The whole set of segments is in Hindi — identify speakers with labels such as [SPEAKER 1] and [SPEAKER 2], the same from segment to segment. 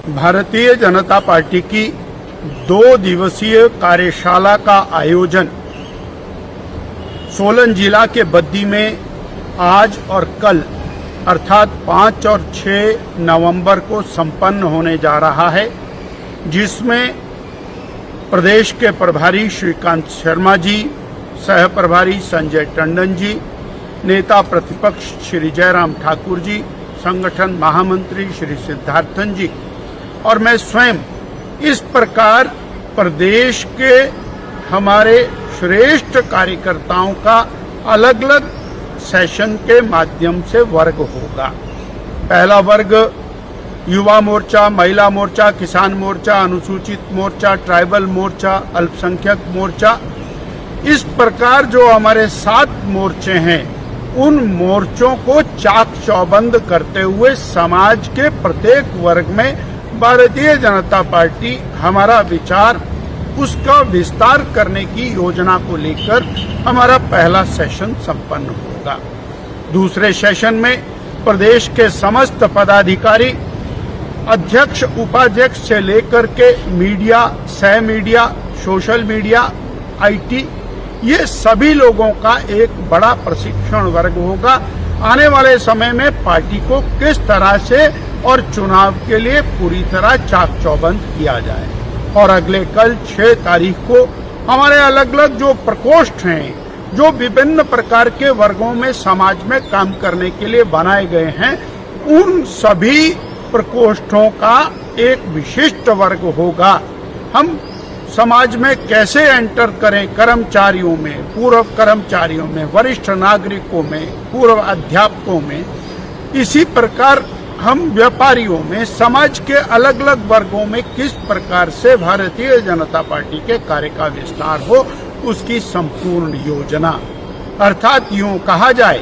[SPEAKER 1] भारतीय जनता पार्टी की 2 दिवसीय कार्यशाला का आयोजन सोलन जिला के बद्दी में आज और कल अर्थात 5 और 6 नवंबर को संपन्न होने जा रहा है, जिसमें प्रदेश के प्रभारी श्रीकांत शर्मा जी, सह प्रभारी संजय टंडन जी, नेता प्रतिपक्ष श्री जयराम ठाकुर जी, संगठन महामंत्री श्री सिद्धार्थन जी और मैं स्वयं इस प्रकार प्रदेश के हमारे श्रेष्ठ कार्यकर्ताओं का अलग अलग सेशन के माध्यम से वर्ग होगा। पहला वर्ग युवा मोर्चा, महिला मोर्चा, किसान मोर्चा, अनुसूचित मोर्चा, ट्राइबल मोर्चा, अल्पसंख्यक मोर्चा, इस प्रकार जो हमारे 7 मोर्चे हैं, उन मोर्चों को चाक चौबंद करते हुए समाज के प्रत्येक वर्ग में भारतीय जनता पार्टी हमारा विचार उसका विस्तार करने की योजना को लेकर हमारा पहला सेशन संपन्न होगा। दूसरे सेशन में प्रदेश के समस्त पदाधिकारी, अध्यक्ष, उपाध्यक्ष से लेकर के मीडिया, सह मीडिया, सोशल मीडिया, आईटी, ये सभी लोगों का एक बड़ा प्रशिक्षण वर्ग होगा। आने वाले समय में पार्टी को किस तरह से और चुनाव के लिए पूरी तरह चाक चौबंद किया जाए। और अगले कल 6 तारीख को हमारे अलग अलग जो प्रकोष्ठ हैं, जो विभिन्न प्रकार के वर्गों में समाज में काम करने के लिए बनाए गए हैं, उन सभी प्रकोष्ठों का एक विशिष्ट वर्ग होगा। हम समाज में कैसे एंटर करें, कर्मचारियों में, पूर्व कर्मचारियों में, वरिष्ठ नागरिकों में, पूर्व अध्यापकों में, इसी प्रकार हम व्यापारियों में, समाज के अलग अलग वर्गों में किस प्रकार से भारतीय जनता पार्टी के कार्य का विस्तार हो, उसकी संपूर्ण योजना। अर्थात यूं कहा जाए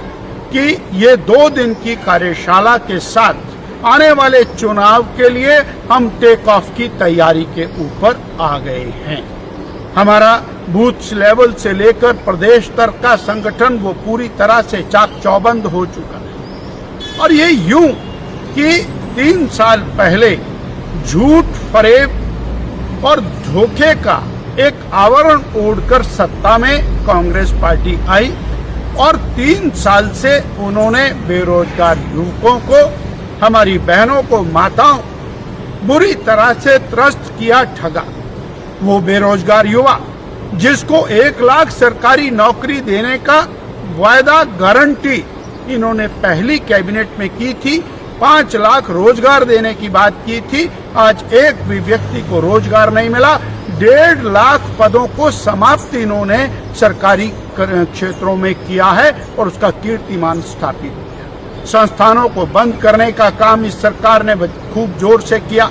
[SPEAKER 1] कि ये 2 दिन की कार्यशाला के साथ आने वाले चुनाव के लिए हम टेक ऑफ की तैयारी के ऊपर आ गए हैं। हमारा बूथ लेवल से लेकर प्रदेश तक का संगठन वो पूरी तरह से चाक चौबंद हो चुका है। और ये यूं कि 3 साल पहले झूठ, फरेब और धोखे का एक आवरण ओढ़कर सत्ता में कांग्रेस पार्टी आई और 3 साल से उन्होंने बेरोजगार युवकों को, हमारी बहनों को, माताओं बुरी तरह से त्रस्त किया, ठगा। वो बेरोजगार युवा जिसको 1 लाख सरकारी नौकरी देने का वायदा, गारंटी इन्होंने पहली कैबिनेट में की थी, 5 लाख रोजगार देने की बात की थी, आज एक भी व्यक्ति को रोजगार नहीं मिला। 1.5 लाख पदों को समाप्त इन्होंने सरकारी क्षेत्रों में किया है और उसका कीर्तिमान स्थापित किया। संस्थानों को बंद करने का काम इस सरकार ने खूब जोर से किया,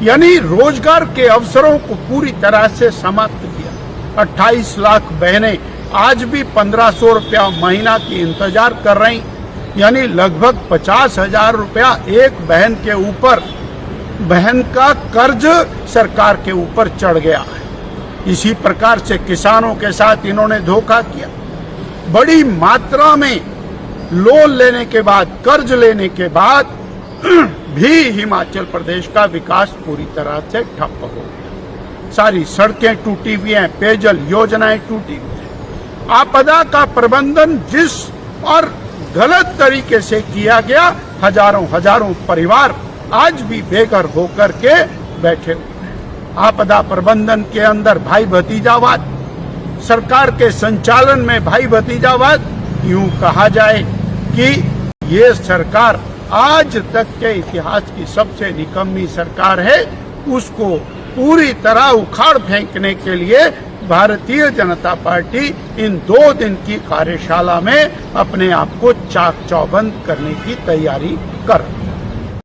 [SPEAKER 1] यानी रोजगार के अवसरों को पूरी तरह से समाप्त किया। 28 लाख बहनें आज भी 1500 रुपया महीना की इंतजार कर रही, यानी लगभग 50,000 रुपया एक बहन के ऊपर, बहन का कर्ज सरकार के ऊपर चढ़ गया है। इसी प्रकार से किसानों के साथ इन्होंने धोखा किया। बड़ी मात्रा में लोन लेने के बाद, कर्ज लेने के बाद भी हिमाचल प्रदेश का विकास पूरी तरह से ठप हो गया। सारी सड़कें टूटी हुई हैं, पेयजल योजनाएं टूटी हुई हैं। आपदा का प्रबंधन जिस और गलत तरीके से किया गया, हजारों परिवार आज भी बेघर होकर के बैठे हुए हैं। आपदा प्रबंधन के अंदर भाई भतीजावाद, सरकार के संचालन में भाई भतीजावाद, यूं कहा जाए कि ये सरकार आज तक के इतिहास की सबसे निकम्मी सरकार है। उसको पूरी तरह उखाड़ फेंकने के लिए भारतीय जनता पार्टी इन 2 दिन की कार्यशाला में अपने आप को चाक चौबंद करने की तैयारी कर